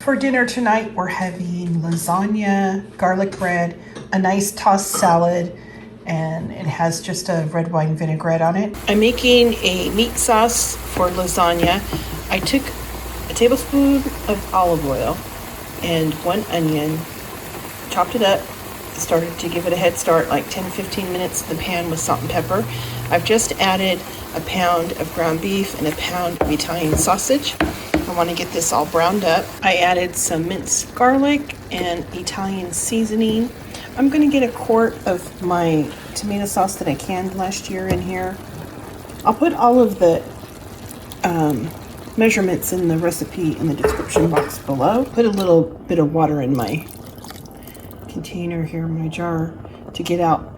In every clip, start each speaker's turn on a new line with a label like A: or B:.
A: For dinner tonight, we're having lasagna, garlic bread, a nice tossed salad, and it has just a red wine vinaigrette on it. I'm making a meat sauce for lasagna. I took a tablespoon of olive oil and 1 onion, chopped it up, started to give it a head start, like 10-15 minutes in the pan with salt and pepper. I've just added a pound of ground beef and a pound of Italian sausage. I want to get this all browned up. I added some minced garlic and Italian seasoning. I'm going to get a quart of my tomato sauce that I canned last year in here. I'll put all of the measurements in the recipe in the description box below. Put a little bit of water in my container here, my jar, to get out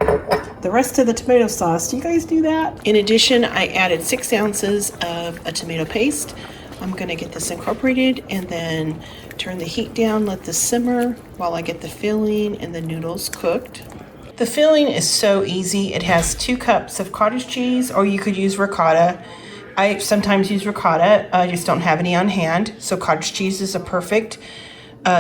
A: the rest of the tomato sauce. Do you guys do that? In addition, I added 6 ounces of a tomato paste. I'm going to get this incorporated and then turn the heat down, let this simmer while I get the filling and the noodles cooked. The filling is so easy. It has 2 cups of cottage cheese, or you could use ricotta. I sometimes use ricotta. I just don't have any on hand, so cottage cheese is a perfect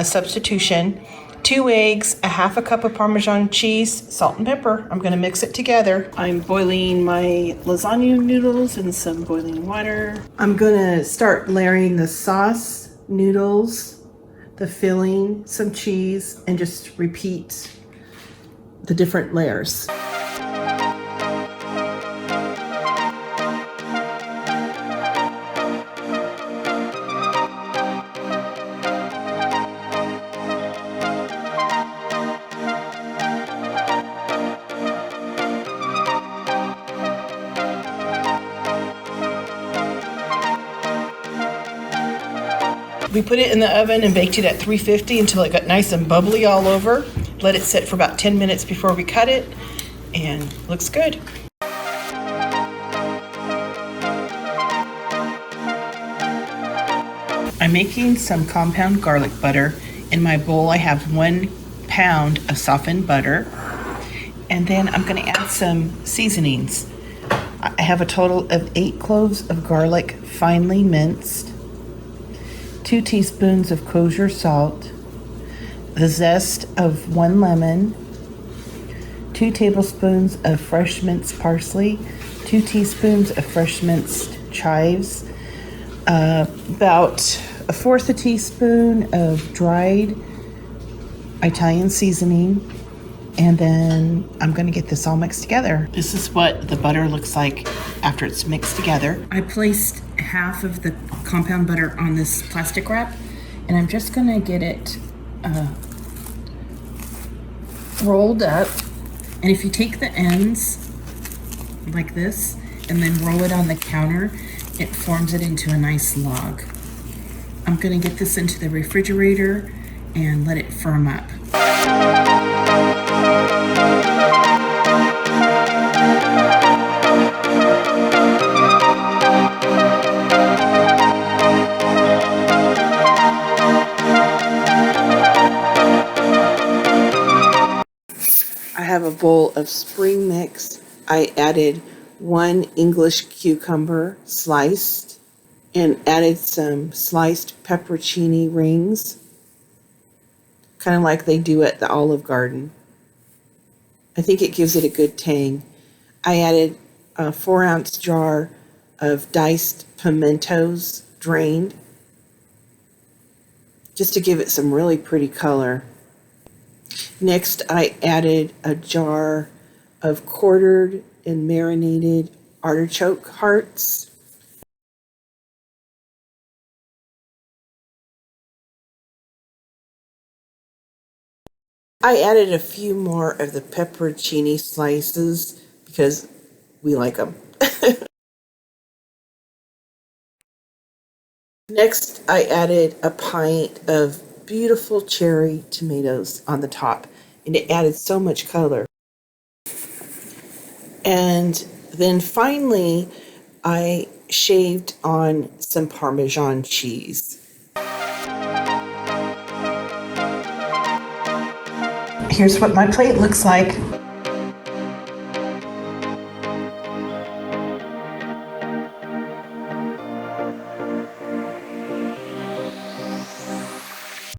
A: substitution. 2 eggs, a half a cup of Parmesan cheese, salt and pepper. I'm going to mix it together. I'm boiling my lasagna noodles in some boiling water. I'm going to start layering the sauce, noodles, the filling, some cheese, and just repeat the different layers. We put it in the oven and baked it at 350 until it got nice and bubbly all over. Let it sit for about 10 minutes before we cut it, and looks good. I'm making some compound garlic butter. In my bowl I have 1 pound of softened butter, and then I'm going to add some seasonings. I have a total of 8 cloves of garlic finely minced, 2 teaspoons of kosher salt, the zest of 1 lemon, 2 tablespoons of fresh minced parsley, 2 teaspoons of fresh minced chives, about 1/4 teaspoon of dried Italian seasoning, and then I'm going to get this all mixed together. This is what the butter looks like after it's mixed together. I placed half of the compound butter on this plastic wrap, and I'm just going to get it rolled up. And if you take the ends like this and then roll it on the counter, it forms it into a nice log. I'm going to get this into the refrigerator and let it firm up. I have a bowl of spring mix. I added 1 English cucumber sliced and added some sliced pepperoncini rings, kind of like they do at the Olive Garden. I think it gives it a good tang. I added a 4-ounce jar of diced pimentos, drained, just to give it some really pretty color. Next, I added a jar of quartered and marinated artichoke hearts. I added a few more of the pepperoncini slices because we like them. Next, I added a pint of beautiful cherry tomatoes on the top, and it added so much color. And then finally, I shaved on some Parmesan cheese. Here's what my plate looks like.